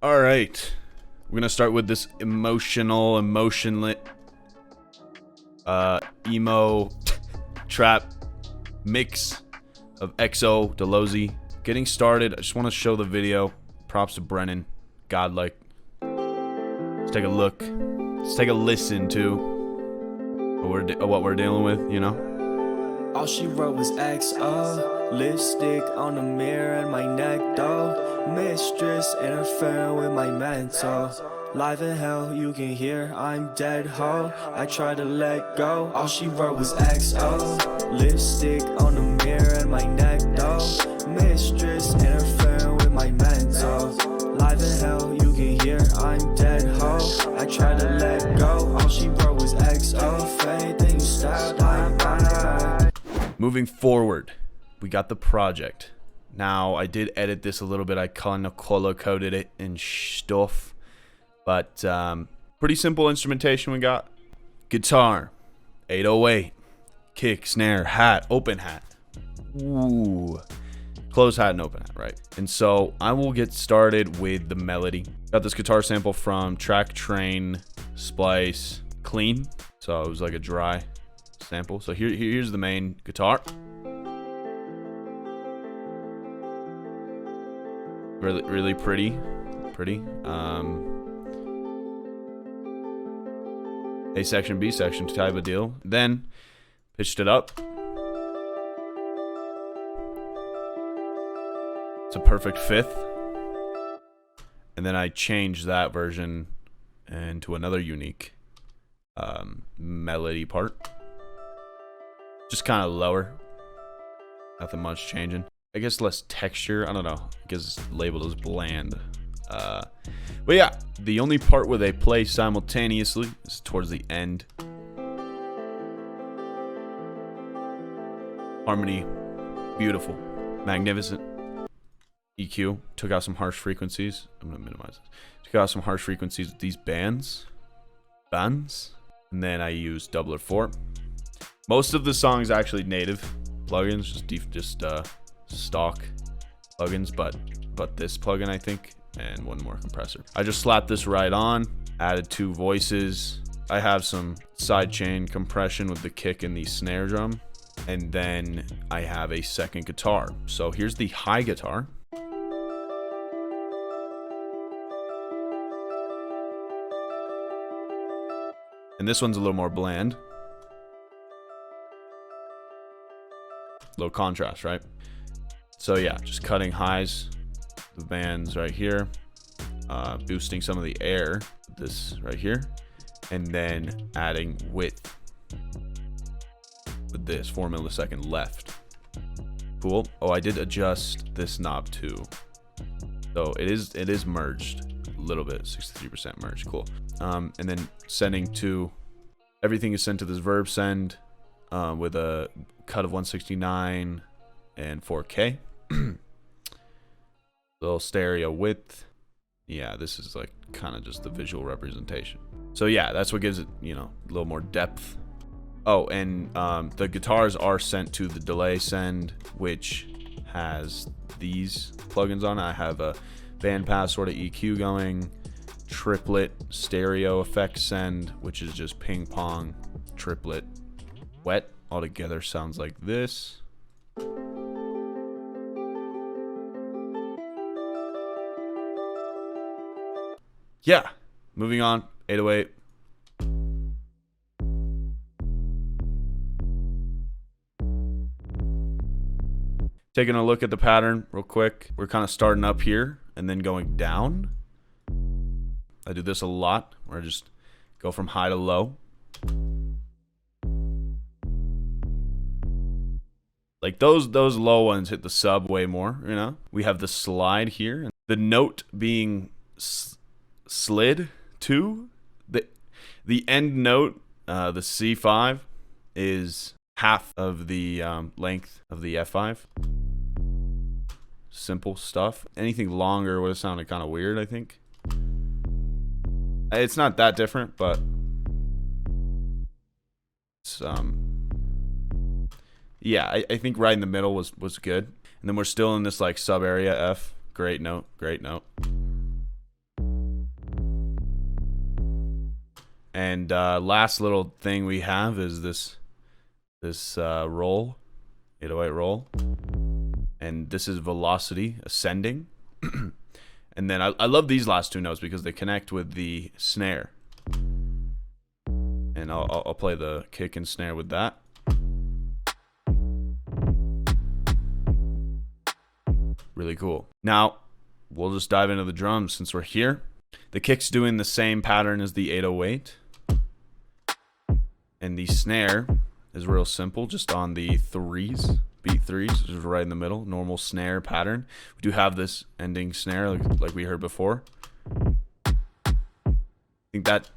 All right, we're gonna start with this emotionlit, emo trap mix of EXO, Dallozy. Getting started, I just want to show the video. Props to Brennan, godlike. Let's take a look. Let's take a listen to what we're dealing with, you know. All she wrote was XO, lipstick on the mirror and my neck though. Mistress interfering with my mental. Live in hell, you can hear I'm dead ho. I try to let go. All she wrote was XO, lipstick on the mirror and my neck though. Mistress interfering with my mental. Live in hell, you can hear I'm dead ho. I try to let go. All she wrote was XO, fade, then you stop. Moving forward, we got the project. Now, I did edit this a little bit. I kind of color-coded it and stuff. But, pretty simple instrumentation we got. Guitar, 808. Kick, snare, hat, open hat. Ooh. Close hat and open hat, right? And so, I will get started with the melody. Got this guitar sample from Track Train, Splice, Clean. So, it was like a dry sample. So here's the main guitar. Really pretty. A section, B section type of deal. Then pitched it up. It's a perfect fifth. And then I changed that version into another unique melody part. Just kind of lower. Nothing much changing. I guess less texture. I don't know. I guess it's labeled as bland. But yeah, the only part where they play simultaneously is towards the end. Harmony. Beautiful. Magnificent. EQ. Took out some harsh frequencies. I'm going to minimize this. Took out some harsh frequencies with these bands. And then I used doubler 4. Most of the song is actually native plugins, just stock plugins, but this plugin I think, and one more compressor. I just slapped this right on, added 2 voices. I have some sidechain compression with the kick and the snare drum, and then I have a second guitar. So here's the high guitar. And this one's a little more bland. Low contrast, right? So yeah, just cutting highs, the bands right here, boosting some of the air, this right here, and then adding width with this 4 millisecond left. Cool. Oh, I did adjust this knob too, so it is merged a little bit, 63% merged. Cool. And then sending to, everything is sent to this verb send with a cut of 169 and 4K. Little stereo width. Yeah, this is like kind of just the visual representation. So yeah, that's what gives it, you know, a little more depth. Oh, and the guitars are sent to the delay send, which has these plugins on it. I have a bandpass sort of EQ going, triplet stereo effect send, which is just ping pong triplet wet. All together sounds like this. Yeah, moving on, 808. Taking a look at the pattern real quick. We're kind of starting up here and then going down. I do this a lot, where I just go from high to low. Like those low ones hit the sub way more, you know? We have the slide here. The note being slid to the end note, the C5 is half of the length of the F5. Simple stuff. Anything longer would have sounded kind of weird, I think. It's not that different, but it's yeah, I think right in the middle was good. And then we're still in this like sub area F. Great note, great note. And last little thing we have is this roll, 808 roll, and this is velocity ascending. And then I love these last two notes because they connect with the snare. And I'll play the kick and snare with that. Really cool. Now we'll just dive into the drums since we're here. The kick's doing the same pattern as the 808. And the snare is real simple, just on the threes, beat threes, just right in the middle, normal snare pattern. We do have this ending snare like we heard before. I think that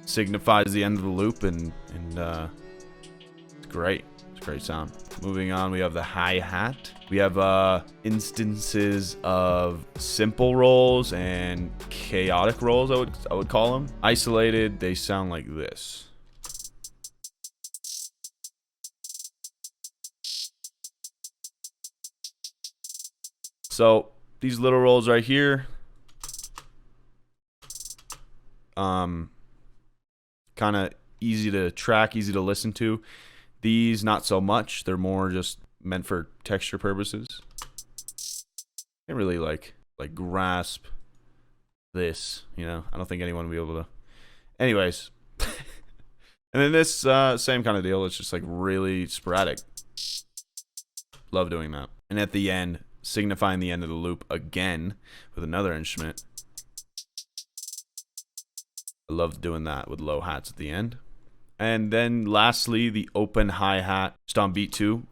signifies the end of the loop, and it's great. It's a great sound. Moving on, we have the hi-hat. We have instances of simple rolls and chaotic rolls, I would call them. Isolated, they sound like this. So these little rolls right here, kind of easy to track, easy to listen to. These not so much. They're more just meant for texture purposes. Can't really like grasp this, you know. I don't think anyone will be able to. Anyways, and then this same kind of deal. It's just like really sporadic. Love doing that. And at the end, signifying the end of the loop again with another instrument. I love doing that with low hats at the end. And then lastly, the open hi-hat just on beat 2 of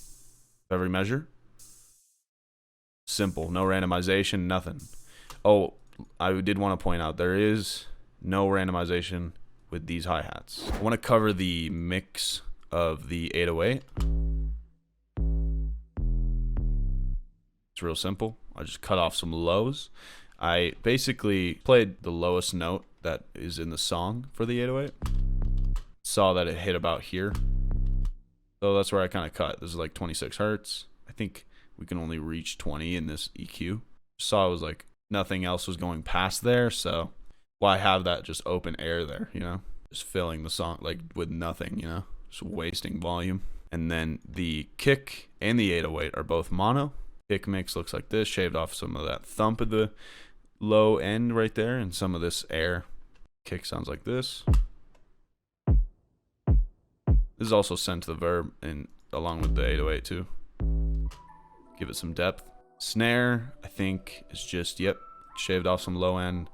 every measure. Simple, no randomization, nothing. Oh, I did want to point out there is no randomization with these hi-hats. I want to cover the mix of the 808. It's real simple. I just cut off some lows. I basically played the lowest note that is in the song for the 808. Saw that it hit about here. So that's where I kind of cut. This is like 26 hertz. I think we can only reach 20 in this EQ. Saw it was like nothing else was going past there. So why have that just open air there, you know? Just filling the song like with nothing, you know? Just wasting volume. And then the kick and the 808 are both mono. Kick mix looks like this, shaved off some of that thump at the low end right there, and some of this air. Kick sounds like this. This is also sent to the verb and along with the 808 too. Give it some depth. Snare, I think, is just, yep, shaved off some low end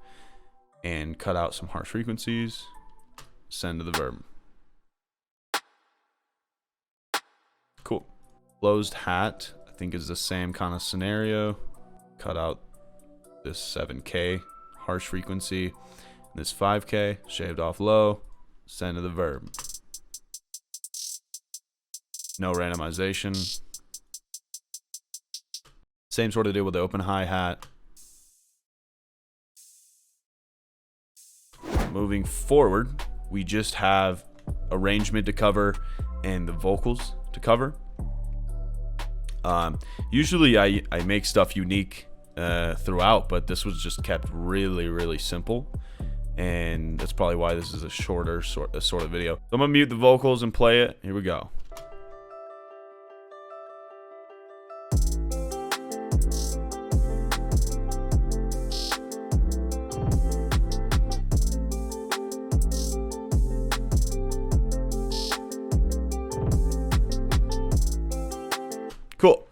and cut out some harsh frequencies. Send to the verb. Cool. Closed hat, I think, is the same kind of scenario. Cut out this 7K harsh frequency, this 5K, shaved off low, send to the verb. No randomization. Same sort of deal with the open hi-hat. Moving forward, we just have arrangement to cover and the vocals to cover. Usually I make stuff unique throughout, but this was just kept really simple, and that's probably why this is a shorter sort of video. So I'm gonna mute the vocals and play it. Here we go. Cool.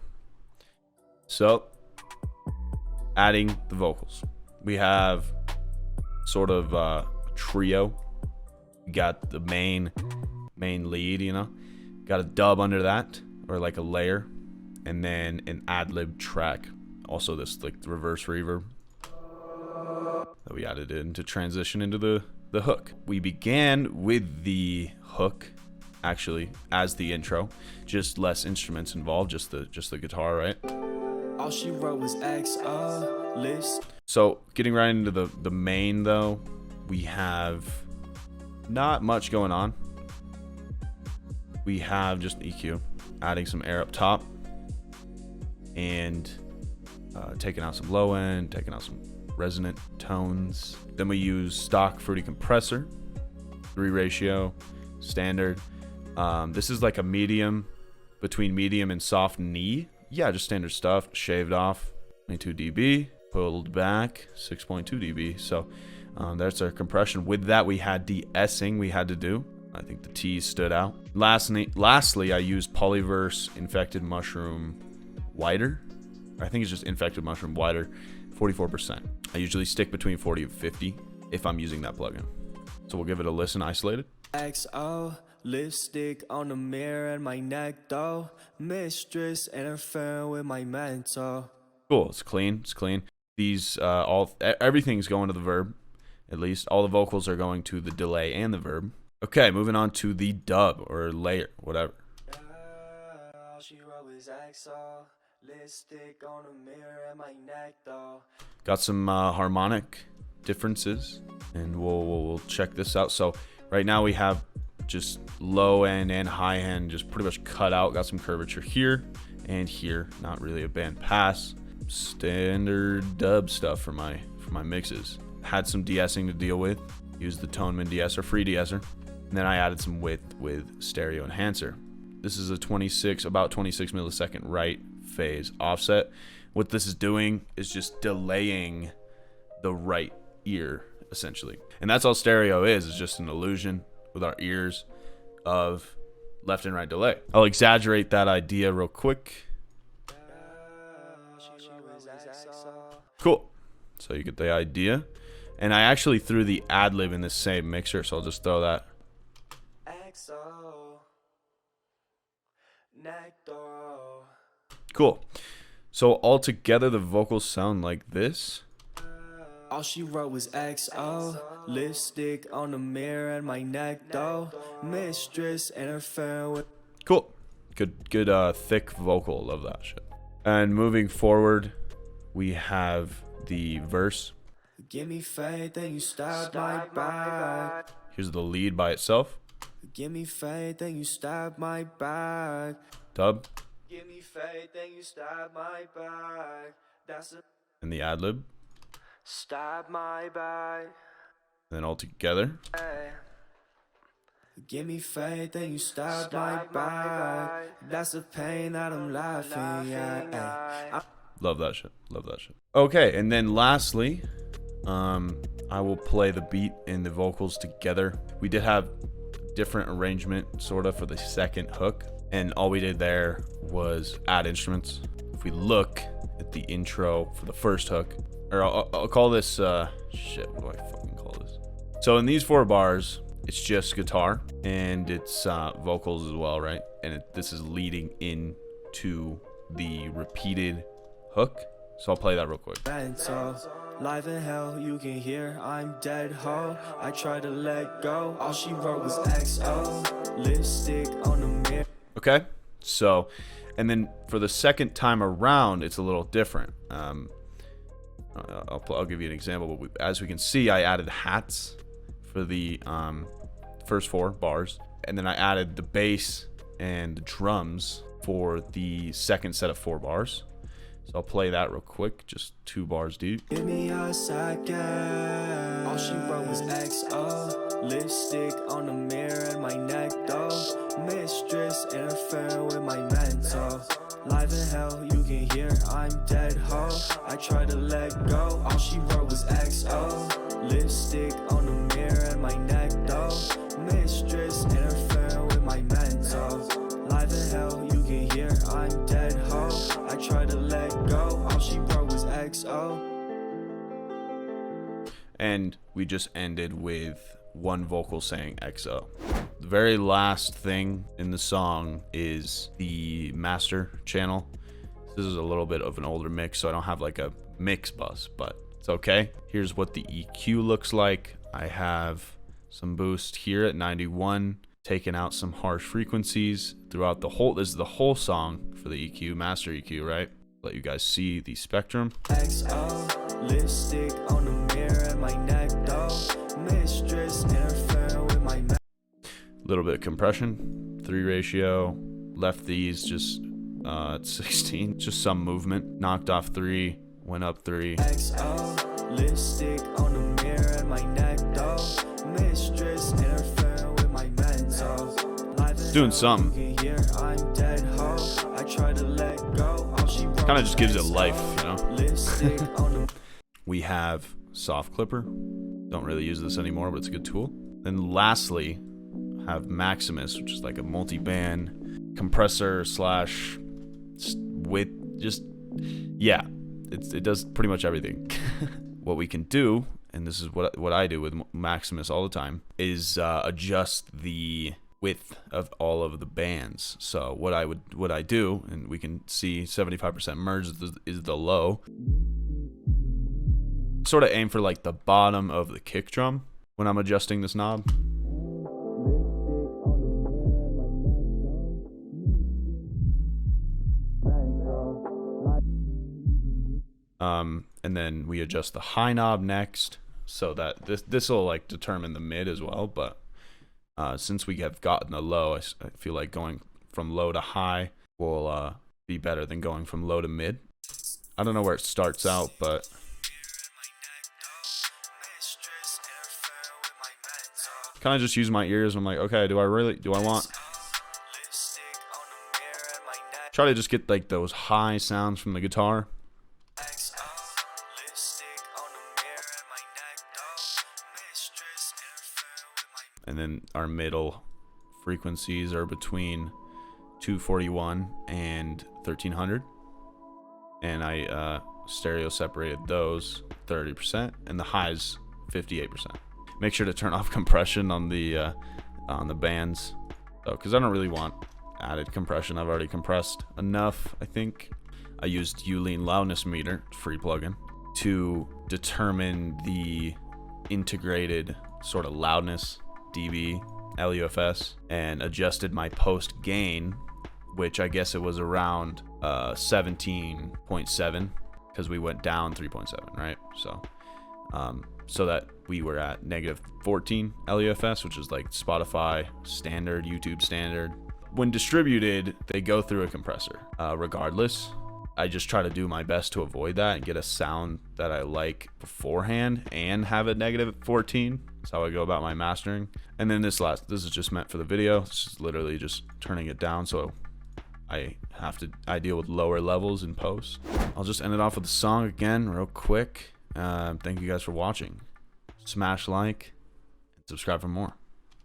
So, adding the vocals. We have sort of a trio. We got the main lead, you know. Got a dub under that, or like a layer, and then an ad-lib track. Also this like reverse reverb that we added in to transition into the hook. We began with the hook actually as the intro, just less instruments involved, just the guitar, right? All she wrote was list. So getting right into the main though, we have not much going on. We have just EQ, adding some air up top, and taking out some low end, taking out some resonant tones. Then we use stock Fruity compressor 3 ratio, standard. This is like a medium, between medium and soft knee. Yeah, just standard stuff. Shaved off, 22 dB, pulled back, 6.2 dB. So that's our compression. With that, we had de-essing we had to do. I think the T stood out. Lastly, I used Polyverse Infected Mushroom Wider. I think it's just Infected Mushroom Wider, 44%. I usually stick between 40 and 50 if I'm using that plugin. So we'll give it a listen isolated. XO, lipstick on the mirror and my neck though. Mistress interfering with my mental. Cool, it's clean, it's clean. These, everything's going to the verb, at least. All the vocals are going to the delay and the verb. Okay, moving on to the dub or layer, whatever. All she wrote was XO, lipstick on the mirror and my neck though. Got some harmonic differences, and we'll check this out. So right now we have just low end and high end just pretty much cut out. Got some curvature here and here, not really a band pass. Standard dub stuff for my mixes. Had some de-essing to deal with. Used the Toneman de-esser, free de-esser, and then I added some width with stereo enhancer. This is a about 26 millisecond right phase offset. What this is doing is just delaying the right ear essentially, and that's all stereo is. It's just an illusion with our ears of left and right delay. I'll exaggerate that idea real quick. Cool. So you get the idea. And I actually threw the ad-lib in the same mixer, so I'll just throw that. Cool. So altogether, the vocals sound like this. All she wrote was XO, lipstick on the mirror and my neck though. Mistress interfering with. Cool. Good thick vocal. Love that shit. And moving forward, we have the verse. Give me faith and you stab my back. Here's the lead by itself. Give me faith and you stab my back. Dub. Give me faith and you stab my back. That's it. And the ad-lib. Stab my back. And then all together. Give me faith and you stab my back. That's the pain that I'm laughing at. Love that shit. Love that shit. Okay, and then lastly, I will play the beat and the vocals together. We did have different arrangement sort of for the second hook, and all we did there was add instruments. If we look at the intro for the first hook, or I'll call this shit, what do I fucking call this? So in these 4 bars, it's just guitar and it's vocals as well, right? And this is leading into the repeated hook. So I'll play that real quick. Live in hell, you can hear I'm dead ho. I try to let go. All she wrote was XO, lipstick on the mirror. Okay, so, and then for the second time around, it's a little different. I'll give you an example. But as we can see, I added hats for the first 4 bars, and then I added the bass and the drums for the second set of 4 bars. So I'll play that real quick, just 2 bars deep. Give me a second. All she wrote was XO, lipstick on the mirror and my neck though. Mistress interfering with my mental. Live in hell, you can hear I'm dead ho. I try to let go. All she wrote was XO, lipstick on the mirror and my neck though. Mistress interfering with my mental. Live in hell, you can hear I'm dead ho. I try to let go. All she wrote was XO. And we just ended with 1 vocal saying XO. The very last thing in the song is the master channel. This is a little bit of an older mix, so I don't have like a mix bus, but it's okay. Here's what the EQ looks like. I have some boost here at 91, taking out some harsh frequencies throughout the whole. This is the whole song for the EQ, master EQ, right? Let you guys see the spectrum. XO, lipstick on the mirror and my neck though. Mistress interfering with my Little bit of compression, 3 ratio, left these just at 16, just some movement, knocked off 3, went up 3. XO, lipstick on the mirror and my neck though. Mistress interfering doing some. Kind of just gives it life, you know. We have Soft Clipper. Don't really use this anymore, but it's a good tool. And lastly, have Maximus, which is like a multi-band compressor slash with just, yeah, it does pretty much everything. What we can do, and this is what I do with Maximus all the time, is adjust the width of all of the bands. So what I do, and we can see 75% merge is the low. Sort of aim for like the bottom of the kick drum when I'm adjusting this knob. And then we adjust the high knob next, so that this will like determine the mid as well. But since we have gotten the low, I feel like going from low to high will be better than going from low to mid. I don't know where it starts out, but kind of just use my ears. I'm like, okay, do I want? Try to just get like those high sounds from the guitar. And then our middle frequencies are between 241 and 1300. And I stereo separated those 30%, and the highs 58%. Make sure to turn off compression on the bands, because I don't really want added compression. I've already compressed enough, I think. I used Ulean loudness meter, free plugin, to determine the integrated sort of loudness, dB, LUFS, and adjusted my post gain, which I guess it was around 17.7, because we went down 3.7, right? So that we were at negative 14 LUFS, which is like Spotify standard, YouTube standard. When distributed, they go through a compressor. Regardless, I just try to do my best to avoid that and get a sound that I like beforehand and have it negative 14. That's how I go about my mastering. And then this is just meant for the video. This is literally just turning it down, so I deal with lower levels in post. I'll just end it off with a song again real quick. Thank you guys for watching. Smash like and subscribe for more.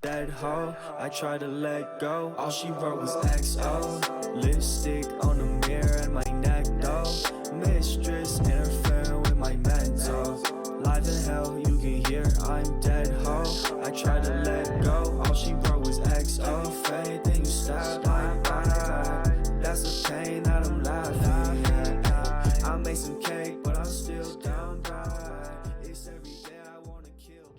That hoe, I tried to let go. All she wrote was XO. Lipstick on the mirror and my neck though. Mistress interfering with my mental. Live in hell, you can hear I'm dead ho. I tried to let go. All she wrote was XO. Fade, then you stab my back. That's the pain that I'm laughing at. I made some cake, but I'm still down bad. It's every day I wanna kill.